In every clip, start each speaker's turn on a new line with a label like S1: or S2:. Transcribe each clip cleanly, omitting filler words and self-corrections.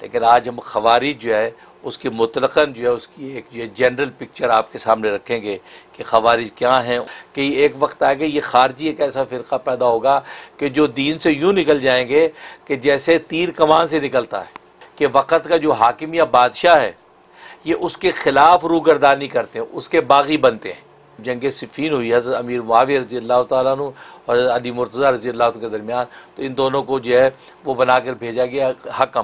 S1: लेकिन आज हम खवारिज जो है उसकी मुतलकन जो है उसकी एक जो जनरल पिक्चर आपके सामने रखेंगे कि खवारिज क्या हैं। कि एक वक्त आगे ये खारजी एक ऐसा फ़िरका पैदा होगा कि जो दीन से यूँ निकल जाएंगे कि जैसे तीर कमान से निकलता है, कि वक़्त का जो हाकिम या बादशाह है ये उसके ख़िलाफ़ रूगर्दानी करते हैं, उसके बागी बनते हैं। जंग सिफ़ीन हुई हज़रत अमीर मुआविया रज़ी अल्लाह तआला अन्हु और हज़रत अली मुर्तज़ा रज़ी अल्लाह के दरमियान, तो इन दोनों को जो है वो बना कर भेजा गया हकम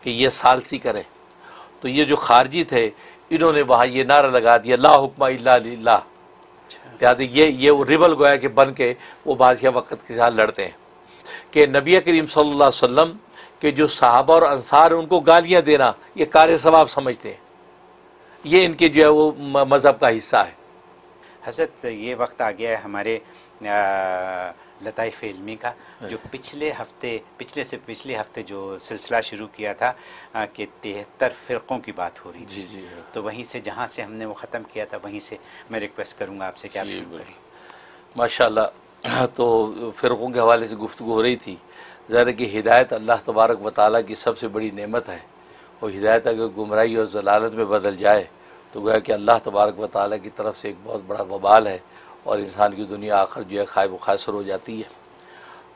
S1: कि ये सालसी करें। तो ये जो खारजी थे इन्होंने वहाँ ये नारा लगा दिया ला हुक्मा इल्ला लिल्लाह। लिहाजा ये रिबल गोया के बन के वो बादशाह वक़्त के साथ लड़ते हैं कि नबी करीम सल्लल्लाहु अलैहि वसल्लम के जो सहाबा और अंसार उनको गालियाँ देना ये कार सवाब समझते हैं, ये इनके जो है वो मज़हब का हिस्सा है।
S2: हज़रत ये वक्त आ गया है हमारे लताइफ़ इल्मी का, जो पिछले हफ्ते जो सिलसिला शुरू किया था कि 73 फ़िरक़ों की बात हो रही थी।
S1: जी
S2: तो वहीं से जहाँ से हमने वो ख़त्म किया था वहीं से मैं रिक्वेस्ट करूँगा आपसे कि आप शुरू करें।
S1: माशाअल्लाह। तो फ़िरक़ों के हवाले से गुफ्तगू हो रही थी। ज़ाहिर है कि हिदायत अल्लाह तबारक व तआला की सबसे बड़ी नेमत है, और हिदायत अगर गुमराही और ज़लालत में बदल जाए तो गोया कि अल्लाह तबारक व तआला की तरफ से एक बहुत बड़ा वबाल है और इंसान की दुनिया आखिर जो है खायब खासर हो जाती है।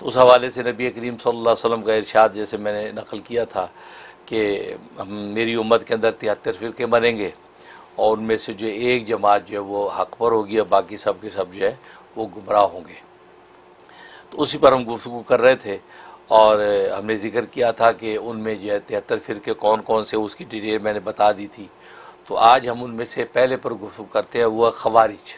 S1: तो उस हवाले से नबी करीम सल्लल्लाहु अलैहि वसल्लम का इरशाद जैसे मैंने नकल किया था कि मेरी उम्मत के अंदर 73 फ़िरके बनेंगे और उनमें से जो एक जमात जो है वो हक़ पर होगी और बाकी सब के सब जो है वो गुमराह होंगे। तो उसी पर हम गुफ्तगू कर रहे थे और हमने ज़िक्र किया था कि उनमें जो है 73 फ़िरके कौन कौन से उसकी डिटेल मैंने बता दी थी। तो आज हम उनमें से पहले पर गुफ्तगू करते हैं, वो खवारिज।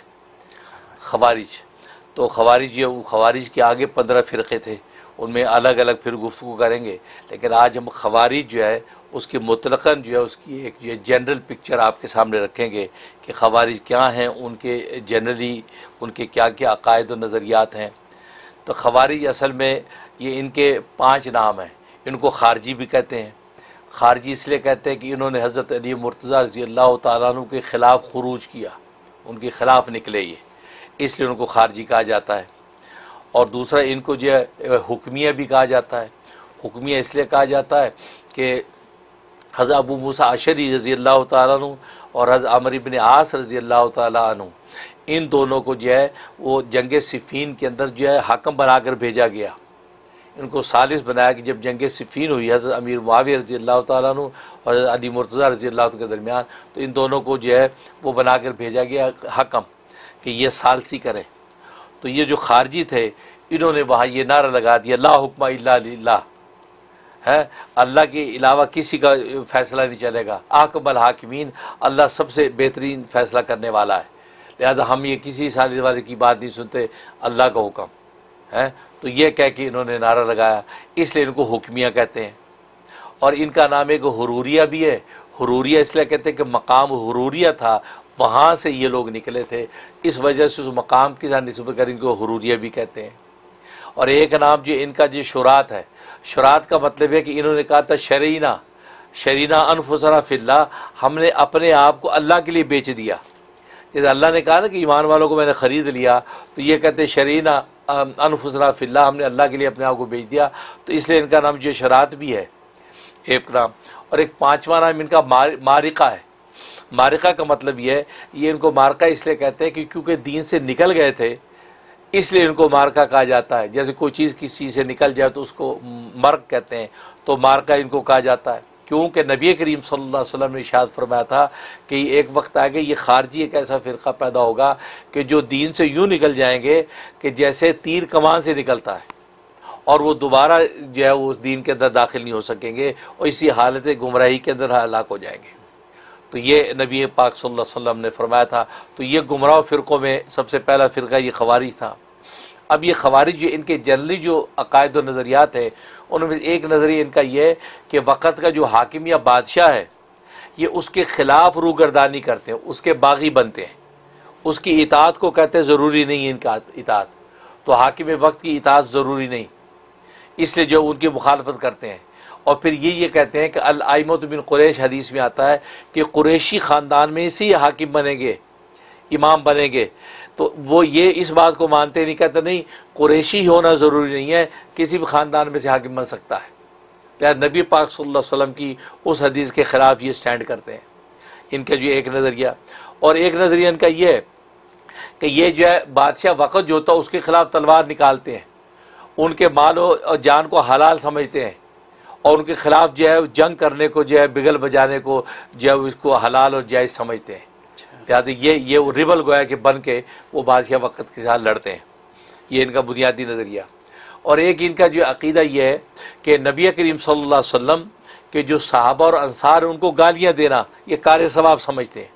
S1: तो खवारिज के आगे 15 फ़िरक़े थे, उनमें अलग अलग फिर गुफ्तगू करेंगे। लेकिन आज हम खवारिज जो है उसकी मुतलकन जो है उसकी एक जो जनरल पिक्चर आपके सामने रखेंगे कि खवारिज क्या हैं, उनके जनरली उनके क्या क्या अकायद और नज़रियात हैं। तो खवारिज असल में ये इनके 5 नाम हैं। इनको खारजी भी कहते हैं। खारजी इसलिए कहते हैं कि इन्होंने हज़रत अली मुर्तज़ा रज़ी अल्लाह तआला अन्हु के ख़िलाफ़ खुरूज किया, उनके ख़िलाफ़ निकले, ये इसलिए उनको खारजी कहा जाता है। और दूसरा इनको जो है हुक्मिया भी कहा जाता है। हुक्मिया इसलिए कहा जाता है कि हज़रत अबू मूसा अशरी रज़ी अल्लाह तआला अन्हु और हज़रत अमर इब्न आस रज़ी अल्लाह तआला अन्हु, इन दोनों को जो है वो जंग सिफ़ीन के अंदर जो है हाकम बनाकर भेजा गया। इनको सालिस बनाया कि जब जंग सिफ़ीन हुई हज़रत अमीर मुआविया रज़ी अल्लाह तआला अन्हु और हज़रत अली मुर्तज़ा रज़ी अल्लाह के दरमियान, तो इन दोनों को जो है वो बनाकर भेजा गया हाकम कि ये सालसी करें। तो ये जो खारजी थे इन्होंने वहाँ ये नारा लगा दिया ला हुक्मा इल्ला लिल्लाह, है अल्लाह के अलावा किसी का फ़ैसला नहीं चलेगा। आकमल हाकिमीन, अल्लाह सबसे बेहतरीन फ़ैसला करने वाला है, लिहाजा हम ये किसी सालिस वाले की बात नहीं सुनते, अल्लाह का हुक्म है। तो ये कह के इन्होंने नारा लगाया, इसलिए इनको हुक्मिया कहते हैं। और इनका नाम एक हुरूरिया भी है। हुरूरिया इसलिए कहते हैं कि मकाम हुरूरिया था, वहाँ से ये लोग निकले थे, इस वजह से उस मकाम के साथ निस्बत कर इनको हुरूरिया भी कहते हैं। और एक नाम जो इनका जो शुरात है, शुरात का मतलब है कि इन्होंने कहा था शरीना अनफुसना फिल्लाह, हमने अपने आप को अल्लाह के लिए बेच दिया। जैसे अल्लाह ने कहा ना कि ईमान वालों को मैंने ख़रीद लिया, तो ये कहते शरीना अनफुसना फिल्लाह, हमने अल्लाह के लिए अपने आप को बेच दिया। तो इसलिए इनका नाम जो शुरात भी है एक नाम। और एक 5वां नाम इनका मारिका है। मारिका का मतलब ये इनको मारका इसलिए कहते हैं कि क्योंकि दीन से निकल गए थे, इसलिए इनको मारका कहा जाता है। जैसे कोई चीज़ किसी से निकल जाए तो उसको मर्क कहते हैं, तो मारका इनको कहा जाता है। क्योंकि नबी करीम सल्लल्लाहु अलैहि वसल्लम ने इरशाद फरमाया था कि एक वक्त आगे ये खारजी एक ऐसा फ़िरका पैदा होगा कि जो दीन से यूँ निकल जाएंगे कि जैसे तीर कमान से निकलता है, और वो दोबारा जो है वो उस दीन के अंदर दाखिल नहीं हो सकेंगे और इसी हालत गुमराही के अंदर हलाक हो जाएंगे। तो ये नबी पाक सल्लल्लाहु अलैहि वसल्लम ने फरमाया था। तो ये गुमराह फ़िरक़ों में सबसे पहला फ़िरका ये खवारिज था। अब ये खवारिज जो इनके जनरली जो अकायद और नज़रियात है, उनमें एक नज़रिया इनका ये है कि वक़्त का जो हाकिम या बादशाह है ये उसके ख़िलाफ़ रूगर्दानी करते हैं, उसके बागी बनते हैं, उसकी इताअत को कहते हैं ज़रूरी नहीं है इनका इताअत। तो हाकिम वक्त की इताअत ज़रूरी नहीं, इसलिए जो उनकी मुखालफत करते हैं। और फिर ये कहते हैं कि अल आइमत बिन कुरैश, हदीस में आता है कि कुरैशी ख़ानदान में से ही हाकिम बनेंगे, इमाम बनेंगे। तो वो ये इस बात को मानते नहीं, कहते नहीं कुरैशी होना ज़रूरी नहीं है, किसी भी ख़ानदान में से हाकिम बन सकता है। या नबी पाक सल्लल्लाहु अलैहि वसल्लम की उस हदीस के ख़िलाफ़ ये स्टैंड करते हैं। इनका जो एक नज़रिया, और एक नज़रिया इनका ये है कि ये जो है बादशाह वक़्त जो होता है उसके ख़िलाफ़ तलवार निकालते हैं, उनके माल और जान को हलाल समझते हैं और उनके ख़िलाफ़ जो है जंग करने को, जो है बिगल बजाने को जो है उसको हलाल और जायज़ समझते हैं। लिहाजा ये वो रिबल गोया के बन के वो बादशाह वक़्त के साथ लड़ते हैं। ये इनका बुनियादी नज़रिया। और एक इनका जो अक़ीदा ये है कि नबी करीम सल्लल्लाहु अलैहि वसल्लम के जो सहाबा और अंसार उनको गालियाँ देना ये कार सवाब समझते हैं।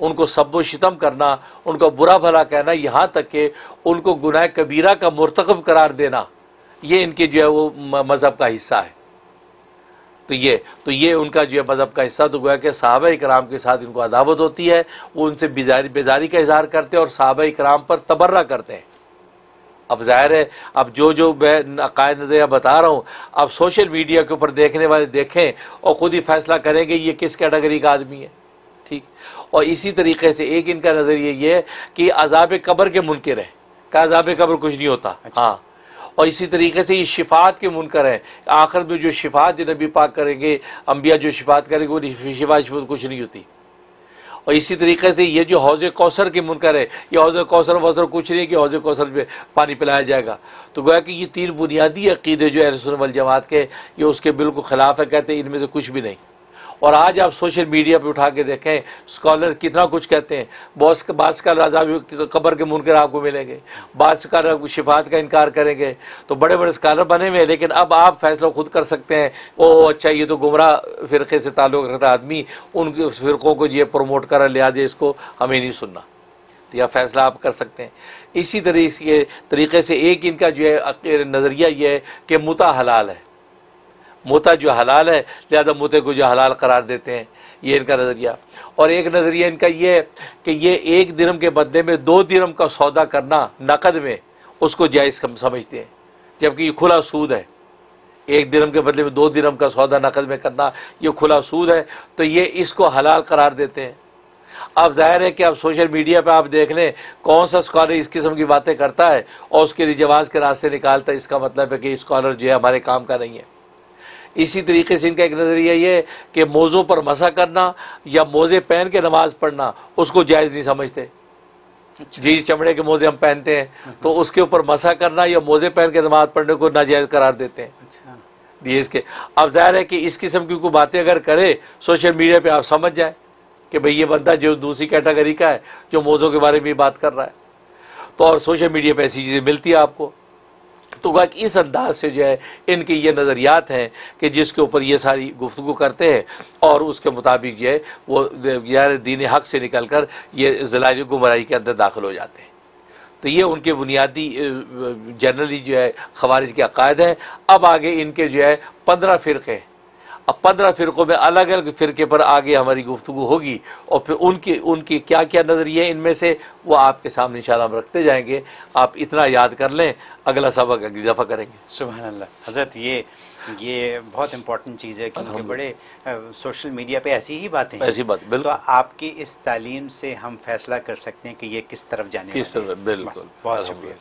S1: उनको सब्बो शितम करना, उनको बुरा भला कहना, यहाँ तक कि उनको गुनाह कबीरा का मुर्तकब करार देना, ये इनके जो है वो मज़हब का हिस्सा है। तो ये उनका जो है मज़हब का हिस्सा, तो गोया कि सहाबा इकराम के साथ इनको अदावत होती है, वो उनसे बेजारी का इजहार करते हैं और सहाबा इकराम पर तबर्रा करते हैं। अब ज़ाहिर है, अब जो मैं अक़ायद नज़रिया बता रहा हूँ, अब सोशल मीडिया के ऊपर देखने वाले देखें और ख़ुद ही फैसला करेंगे ये किस कैटेगरी का आदमी है। ठीक। और इसी तरीके से एक इनका नज़रिया ये है कि अज़ाब कब्र के मुनकर है, का अज़ाब कब्र कुछ नहीं होता। अच्छा। हाँ। और इसी तरीके से ये शिफात के मुनकर हैं, आखिर में जो शिफात नबी पाक करेंगे, अम्बिया जो शिफात करेंगे, वो शिफात कुछ नहीं होती। और इसी तरीके से ये जो हौज़ कौसर के मुनकर है, ये हौज़ कौसर वौसर कुछ नहीं कि हौज़ कौसर में पानी पिलाया जाएगा। तो गोया कि ये तीन बुनियादी अक़ीदे जो अहले सुन्नत वल जमात के, ये उसके बिल्कुल ख़िलाफ़ है, कहते हैं इनमें से कुछ भी नहीं। और आज आप सोशल मीडिया पे उठा के देखें, स्कॉलर कितना कुछ कहते हैं। बाज़ का अज़ाब कब्र के मुनकर आपको मिलेंगे, बाज़ का शिफात का इनकार करेंगे। तो बड़े बड़े स्कॉलर बने हुए हैं, लेकिन अब आप फैसला खुद कर सकते हैं। ओ अच्छा, ये तो गुमराह फ़िरक़े से ताल्लुक़ रखता आदमी, उनके फ़िरक़ों को ये प्रमोट कर, लिहाजा इसको हमें नहीं सुनना। तो यह फ़ैसला आप कर सकते हैं। इसी तरीके से एक इनका जो है नज़रिया ये है कि मुता हलाल है, मुता जो हलाल है, लिहाजा मुते को जो हलाल करार देते हैं, ये इनका नज़रिया। और एक नज़रिया इनका ये है कि ये 1 दिरहम के बदले में 2 दिरहम का सौदा करना नकद में, उसको जायज़ समझते हैं, जबकि ये खुला सूद है। 1 दिरहम के बदले में 2 दिरहम का सौदा नकद में करना, ये खुला सूद है, तो ये इसको हलाल करार देते हैं। अब ज़ाहिर है कि आप सोशल मीडिया पे आप देख लें कौन सा स्कॉलर इस किस्म की बातें करता है और उसके लिए जवाज़ के रास्ते निकालता है, इसका मतलब है कि स्कॉलर जो है हमारे काम का नहीं है। इसी तरीके से इनका एक नज़रिया ये है कि मोज़ों पर मसा करना या मोज़े पहन के नमाज़ पढ़ना, उसको जायज़ नहीं समझते। जी, चमड़े के मोज़े हम पहनते हैं, तो उसके ऊपर मसा करना या मोज़े पहन के नमाज़ पढ़ने को नाजायज़ करार देते हैं। ये इसके, अब ज़ाहिर है कि इस किस्म की कोई बातें अगर करे सोशल मीडिया पे, आप समझ जाए कि भाई ये बंदा जो दूसरी कैटेगरी का है, जो मोज़ों के बारे में बात कर रहा है। तो और सोशल मीडिया पे ऐसी चीज़ें मिलती है आपको। तो इस अंदाज से जो है इनके ये नज़रियात हैं कि जिसके ऊपर ये सारी गुफ्तगू करते हैं और उसके मुताबिक जो है वो यार दीन हक़ से निकल कर ये ज़लाइल गुमराही के अंदर दाखिल हो जाते हैं। तो ये उनके बुनियादी जनरली जो है ख़वारिज के अक़ायद हैं। अब आगे इनके जो है 15 फ़िरक़े, अब 15 फ़िरक़ों में अलग अलग फ़िरक़े पर आगे हमारी गुफ्तगू होगी और फिर उनकी क्या क्या नज़रिए इनमें से वो आपके सामने इंशाअल्लाह हम रखते जाएंगे। आप इतना याद कर लें, अगला सबक अगली दफ़ा करेंगे।
S2: सुभान अल्लाह। हज़रत ये बहुत इंपॉर्टेंट चीज़ है, क्योंकि बड़े सोशल मीडिया पे ऐसी ही बातें हैं।
S1: ऐसी बात बिल्कुल।
S2: तो आपकी इस तालीम से हम फैसला कर सकते हैं कि ये किस तरफ जाने वाली है।
S1: बिल्कुल।
S2: बहुत शुक्रिया।